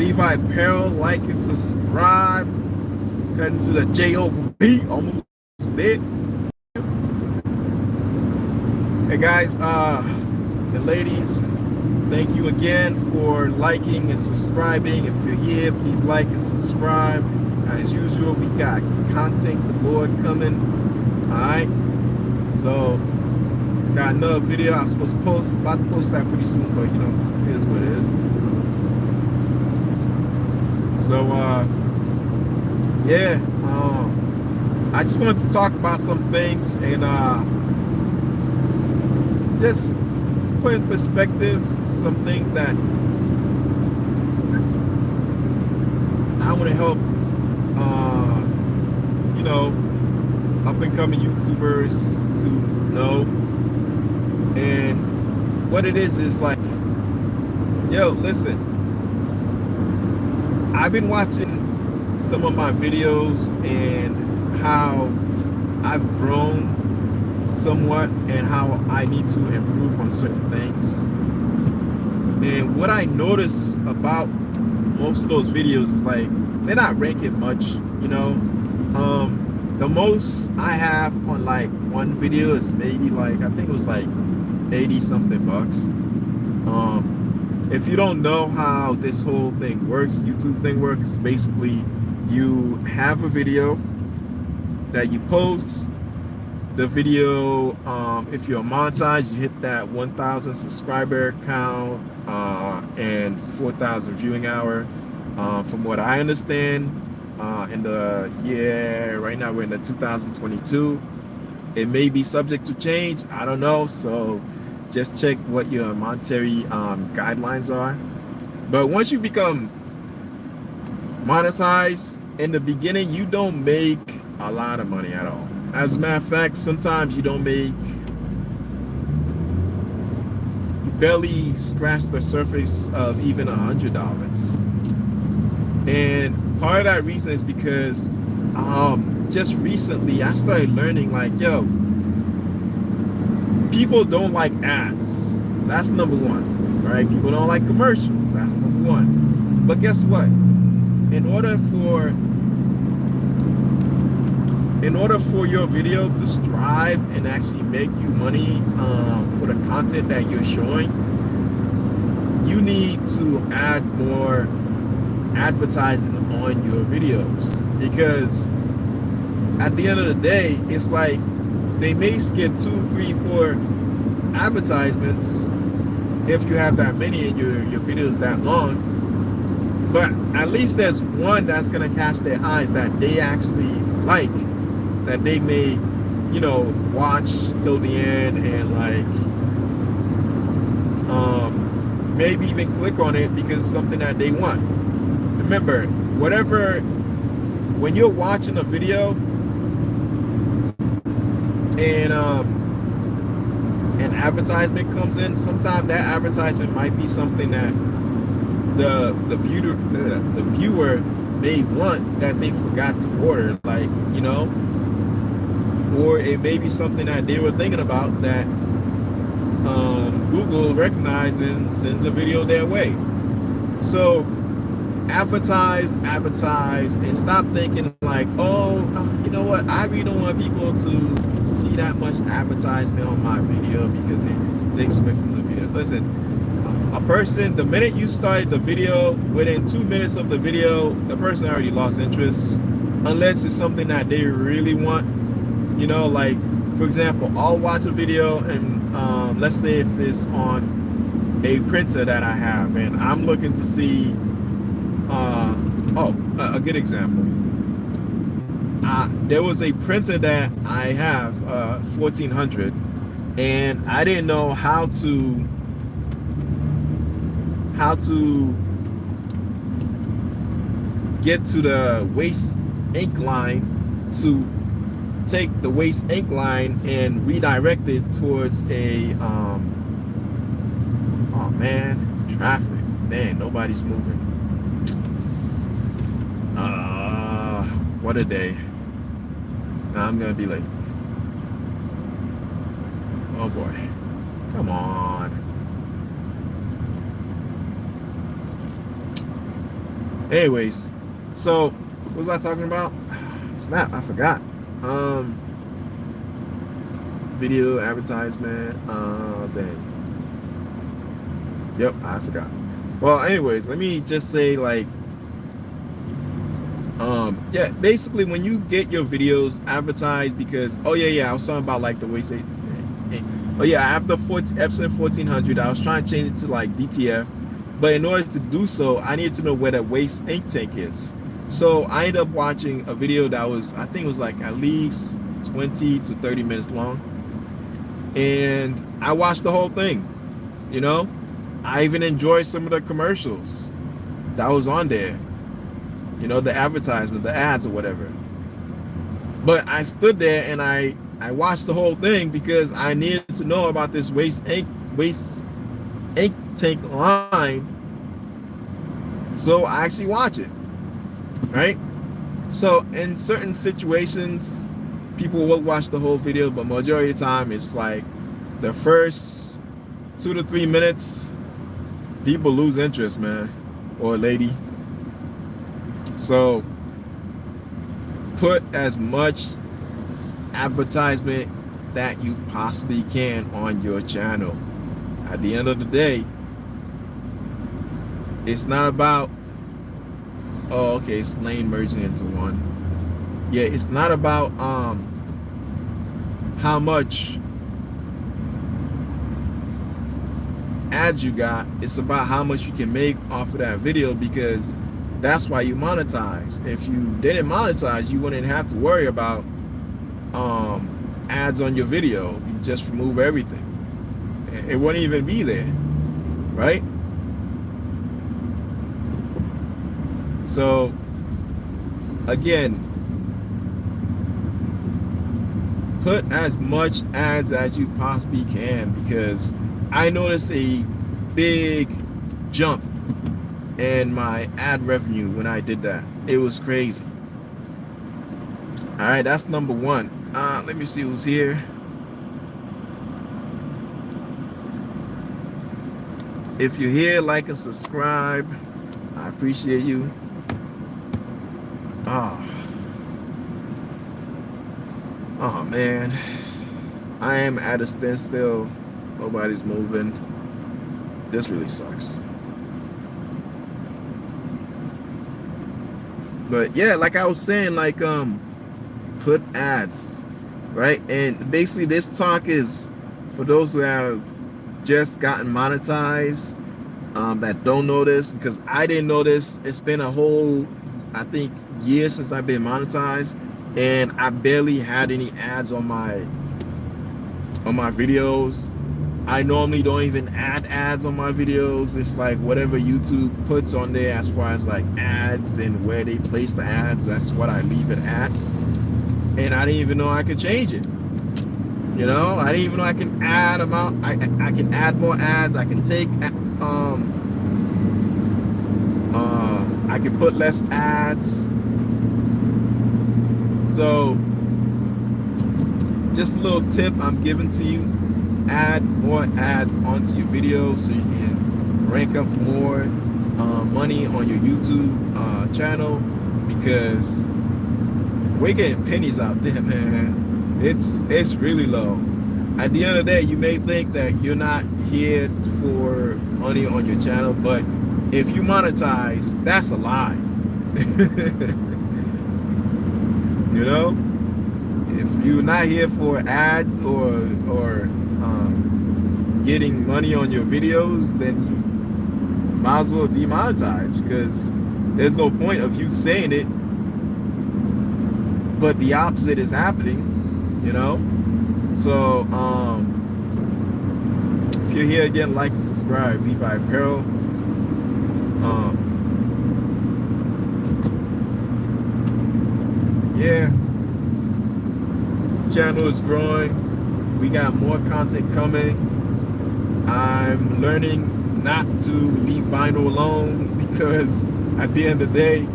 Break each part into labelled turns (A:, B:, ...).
A: Levi Apparel, like and subscribe. Heading to the J.O.B. Almost did. Hey guys, and ladies, thank you again for liking and subscribing. If you're here, please like and subscribe. As usual, we got content galore coming. Alright. So got another video I was supposed to post. About to post that pretty soon, but you know, it is what it is. So yeah, I just wanted to talk about some things and just put in perspective some things that I want to help you know, up and coming YouTubers to know. And what it is like, yo, listen, I've been watching some of my videos and how I've grown somewhat and how I need to improve on certain things. And what I notice about most of those videos is like they're not ranking much, you know. The most I have on like one video is maybe like, I think it was like 80 something bucks. If you don't know how this whole thing works, YouTube thing works, basically you have a video that you post. The video, if you're monetized, you hit that 1,000 subscriber count and 4,000 viewing hour. From what I understand, in the year, right now we're in the 2022. It may be subject to change, I don't know. So just check what your monetary guidelines are. But once you become monetized, in the beginning, you don't make a lot of money at all. As a matter of fact, sometimes you don't make, you barely scratch the surface of even $100. And part of that reason is because just recently I started learning like, yo, people don't like ads. That's number one, right? People don't like commercials. That's number one. But guess what? In order for your video to strive and actually make you money for the content that you're showing, you need to add more advertising on your videos. Because at the end of the day, it's like they may skip 2, 3, 4 advertisements if you have that many and your videos that long. But at least there's one that's gonna catch their eyes that they actually like, that they may, you know, watch till the end and like maybe even click on it because it's something that they want. Remember, when you're watching a video and an advertisement comes in, sometimes that advertisement might be something that the viewer may want that they forgot to order, like, you know, or it may be something that they were thinking about that Google recognizes and sends a video their way. So advertise, and stop thinking like, oh, you know what, I really don't want people to see that much advertisement on my video because it takes away from the video. Listen, a person, the minute you started the video, within 2 minutes of the video, the person already lost interest, unless it's something that they really want. You know, like, for example, I'll watch a video and let's say if it's on a printer that I have and I'm looking to see a good example. There was a printer that I have, 1400, and I didn't know how to get to the waste ink line to take the waste ink line and redirect it towards a oh man, traffic. Man, nobody's moving. What a day. Now I'm gonna be late. Oh boy. Come on. Anyways, so what was I talking about? Snap, I forgot. Video advertisement. Dang. Yep, I forgot. Well, anyways, let me just say, like, yeah, basically when you get your videos advertised, because I was talking about like the way say, oh yeah, after episode 1400, I was trying to change it to like DTF, but in order to do so, I need to know where that waste ink tank is. So I ended up watching a video that was, I think it was like at least 20 to 30 minutes long, and I watched the whole thing. You know, I even enjoyed some of the commercials that was on there. You know, the advertisement, the ads or whatever. But I stood there and I watched the whole thing because I needed to know about this waste ink tank line. So I actually watch it, right? So in certain situations, people will watch the whole video, but majority of the time it's like the first 2 to 3 minutes, people lose interest, man, or lady. So put as much advertisement that you possibly can on your channel. At the end of the day, it's not about, oh, okay, it's lane merging into one. Yeah, it's not about how much ads you got. It's about how much you can make off of that video, because that's why you monetize. If you didn't monetize, you wouldn't have to worry about ads on your video. You just remove everything. It wouldn't even be there, right? So again, put as much ads as you possibly can, because I noticed a big jump in my ad revenue when I did that. It was crazy. All right, that's number one. Let me see who's here. If you're here, like and subscribe. I appreciate you. Oh man, I am at a standstill. Nobody's moving. This really sucks. But yeah, like I was saying, like put ads, right? And basically this talk is for those who have just gotten monetized, that don't know this, because I didn't know this. It's been a whole, I think, year since I've been monetized, and I barely had any ads on my videos. I normally don't even add ads on my videos. It's like whatever YouTube puts on there as far as like ads and where they place the ads, that's what I leave it at. And I didn't even know I could change it. You know, I didn't even know I can add amount. I can add more ads. I can take I can put less ads. So just a little tip I'm giving to you: add more ads onto your video so you can rank up more money on your YouTube channel, because we're getting pennies out there, man. It's really low. At the end of the day, you may think that you're not here for money on your channel, but if you monetize, that's a lie. You know, if you're not here for ads or getting money on your videos, then you might as well demonetize, because there's no point of you saying it but the opposite is happening, you know. So if you're here again, like, subscribe. Levi Apparel. Yeah, channel is growing. We got more content coming. I'm learning not to leave vinyl alone, because at the end of the day,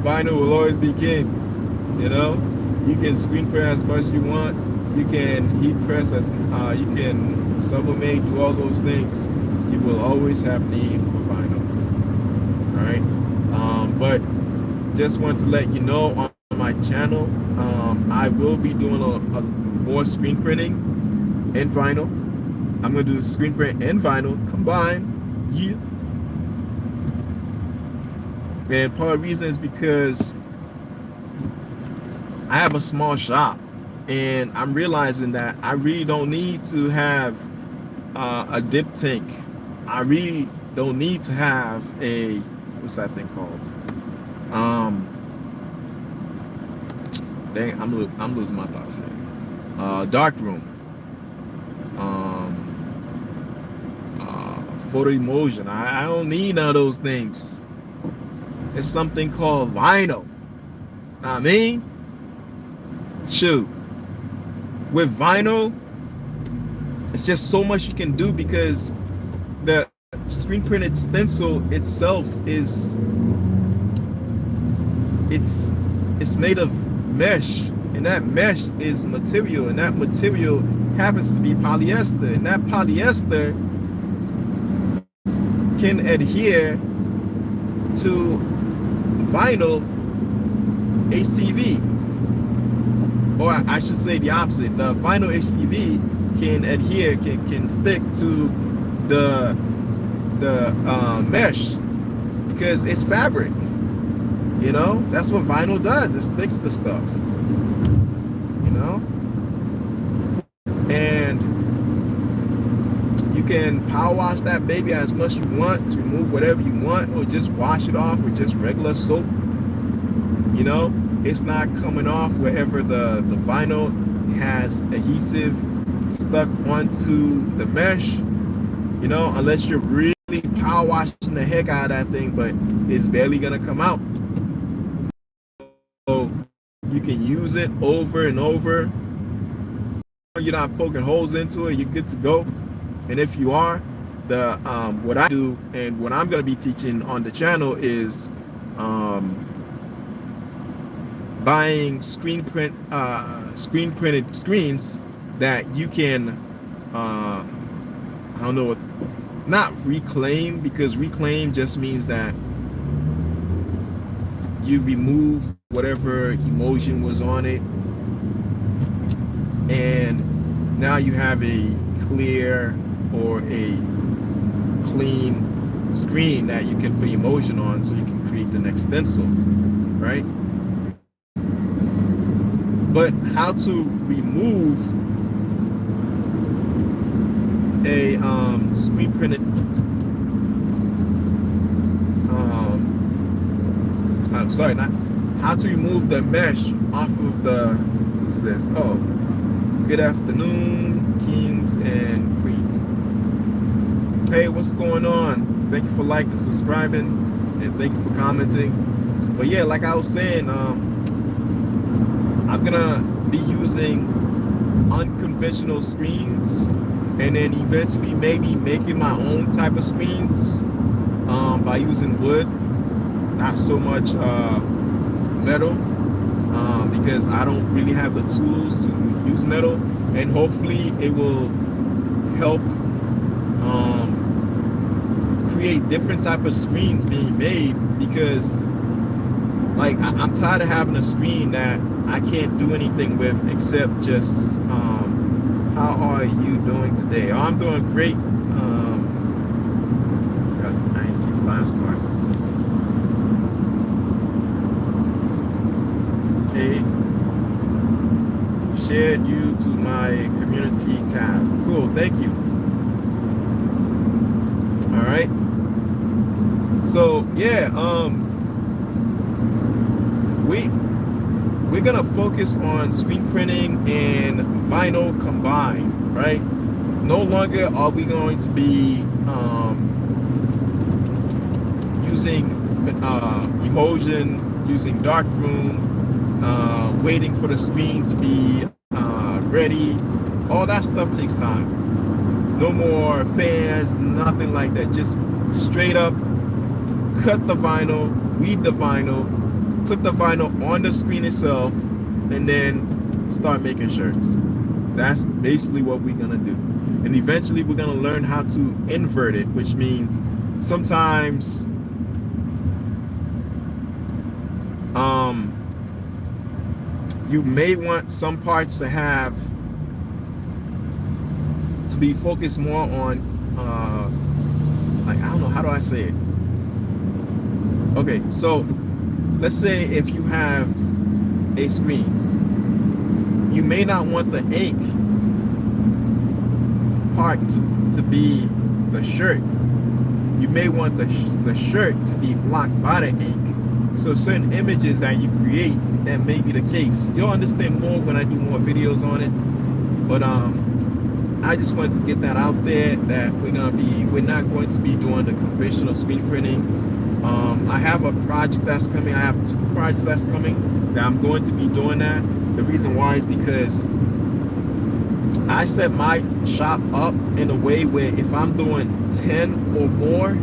A: vinyl will always be king. You know, you can screen print as much as you want. You can heat press as you can sublimate, do all those things. You will always have need for vinyl. All right. But just want to let you know on my channel, I will be doing a more screen printing and vinyl. I'm gonna do screen print and vinyl combined. Yeah. And part of the reason is because I have a small shop, and I'm realizing that I really don't need to have a dip tank. I really don't need to have a, what's that thing called? Dang, I'm losing my thoughts here. Dark room. Photo emulsion. I don't need none of those things. It's something called vinyl. I mean, shoot. With vinyl, it's just so much you can do because the screen printed stencil itself is it's made of mesh, and that mesh is material, and that material happens to be polyester, and that polyester can adhere to vinyl HTV, or I should say the opposite. The vinyl HTV can adhere, can stick to the mesh because it's fabric. You know, that's what vinyl does. It sticks to stuff. You know, and you can power wash that baby as much as you want to remove whatever you want, or just wash it off with just regular soap. You know, it's not coming off wherever the vinyl has adhesive stuck onto the mesh. You know, unless you're really power washing the heck out of that thing, but it's barely gonna come out. So you can use it over and over. You're not poking holes into it. You're good to go. And if you are, the what I do and what I'm going to be teaching on the channel is buying screen printed screens that you can I don't know what, not reclaim, because reclaim just means that you remove whatever emulsion was on it, and now you have a clear or a clean screen that you can put emulsion on, so you can create the next stencil, right? But how to remove a screen printed I'm sorry, not how to remove the mesh off of the, what's this? Oh, good afternoon, kings and queens. Hey, what's going on? Thank you for liking, subscribing, and thank you for commenting. But yeah, like I was saying, I'm gonna be using unconventional screens, and then eventually maybe making my own type of screens by using wood, not so much metal, because I don't really have the tools to use metal, and hopefully it will help create different type of screens being made, because like I'm tired of having a screen that I can't do anything with except just how are you doing today? Oh, I'm doing great. I didn't see the last part. Okay. Shared you to my community tab. Cool, thank you. All right. So yeah, we're gonna focus on screen printing and vinyl combined, right? No longer are we going to be using emulsion, using darkroom, waiting for the screen to be ready. All that stuff takes time. No more fans, nothing like that. Just straight up cut the vinyl, weed the vinyl, put the vinyl on the screen itself, and then start making shirts. That's basically what we're gonna do. And eventually we're gonna learn how to invert it, which means sometimes You may want some parts to be focused more on, like, I don't know, how do I say it? Okay, so let's say if you have a screen, you may not want the ink part to be the shirt. You may want the shirt to be blocked by the ink. So certain images that you create, that may be the case. You'll understand more when I do more videos on it. But I just wanted to get that out there, that we're not going to be doing the conventional screen printing. I have a project that's coming. I have 2 projects that's coming that I'm going to be doing that. The reason why is because I set my shop up in a way where if I'm doing 10 or more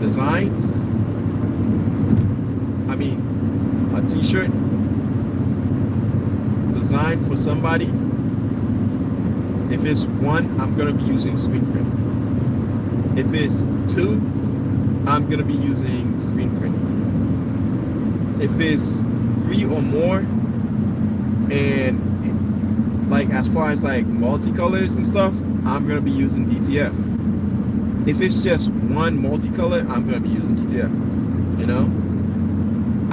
A: designs, I mean a t-shirt design for somebody, if it's 1, I'm going to be using screen printing. If it's 2, I'm going to be using screen printing. If it's 3 or more, and like as far as like multicolors and stuff, I'm going to be using DTF. If it's just 1 multicolor, I'm going to be using DTF. You know,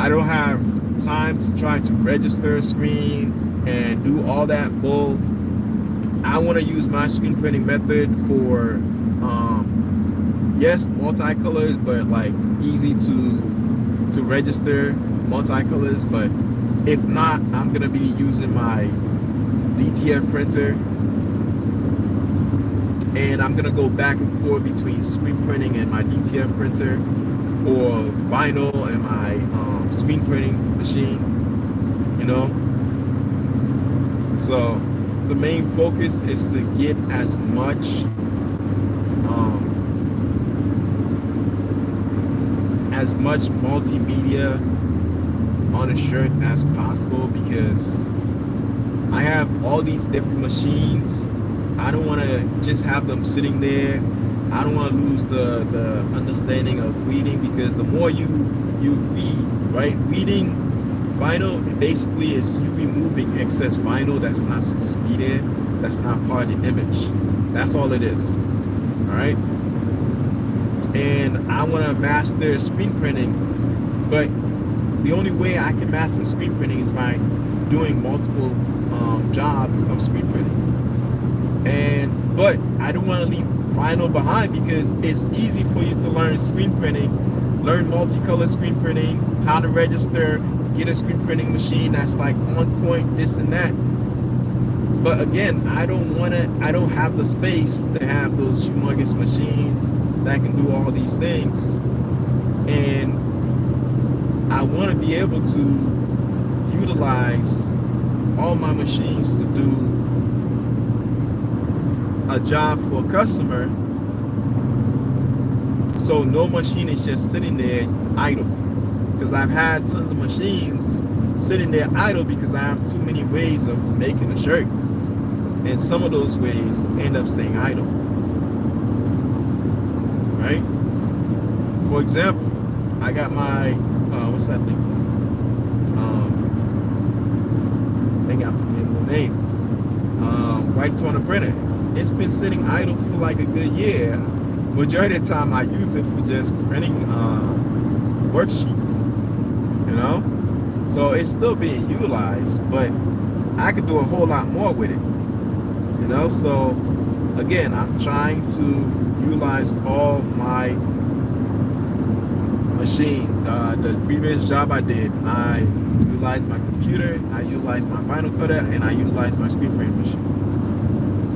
A: I don't have time to try to register a screen and do all that bull. I want to use my screen printing method for yes, multicolors, but like easy to register multicolors. But if not, I'm gonna be using my DTF printer, and I'm gonna go back and forth between screen printing and my DTF printer, or vinyl and my screen printing machine. You know, so the main focus is to get as much multimedia on a shirt as possible, because I have all these different machines. I don't want to just have them sitting there. I don't want to lose the understanding of weeding, because the more you weed, right? Weeding vinyl basically is you removing excess vinyl that's not supposed to be there, that's not part of the image. That's all it is. All right. And I want to master screen printing, but the only way I can master screen printing is by doing multiple jobs of screen printing. But I don't want to leave vinyl behind, because it's easy for you to learn screen printing, learn multicolor screen printing, how to register, get a screen printing machine that's like on point, this and that. But again, I don't have the space to have those humongous machines that can do all these things. And I want to be able to utilize all my machines to do a job for a customer, so no machine is just sitting there idle. Because I've had tons of machines sitting there idle because I have too many ways of making a shirt, and some of those ways end up staying idle, right? For example, I got my what's that thing? I think I'm forgetting the name. White toner printer. It's been sitting idle for like a good year. Majority of the time I use it for just printing worksheets, you know? So it's still being utilized, but I could do a whole lot more with it, you know? So again, I'm trying to utilize all my machines. The previous job I did, I utilized my computer, I utilized my vinyl cutter, and I utilized my screen printing machine.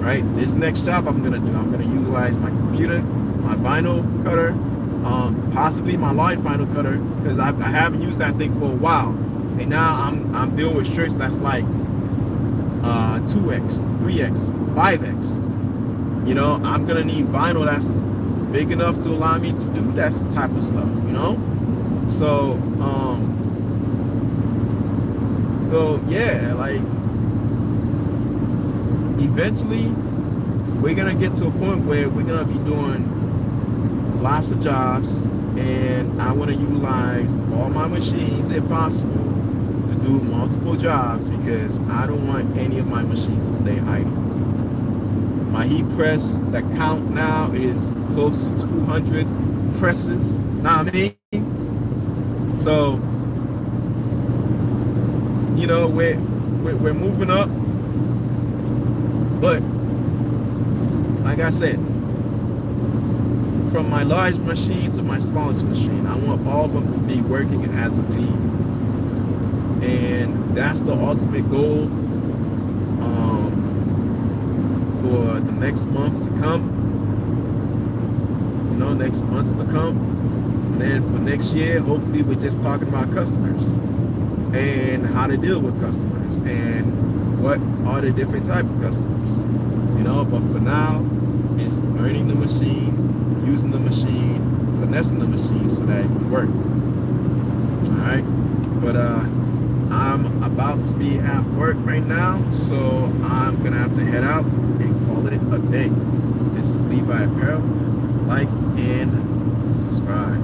A: Right? This next job I'm gonna utilize my computer, my vinyl cutter, possibly my large vinyl cutter, because I haven't used that thing for a while. And now I'm dealing with shirts that's like 2x, 3x, 5x. You know, I'm gonna need vinyl that's big enough to allow me to do that type of stuff, you know? So yeah, like eventually we're gonna get to a point where we're gonna be doing lots of jobs, and I want to utilize all my machines if possible to do multiple jobs, because I don't want any of my machines to stay idle. My heat press, the count now is close to 200 presses. Know what I mean? So, you know, we're moving up, but like I said, from my large machine to my smallest machine, I want all of them to be working as a team. And that's the ultimate goal for the next month to come. You know, next months to come. And then for next year, hopefully we're just talking about customers and how to deal with customers and what are the different type of customers. You know, but for now, it's learning the machine, using the machine, finessing the machine so that it can work. All right, but I'm about to be at work right now, so I'm gonna have to head out and call it a day. This is Levi Apparel. Like and subscribe.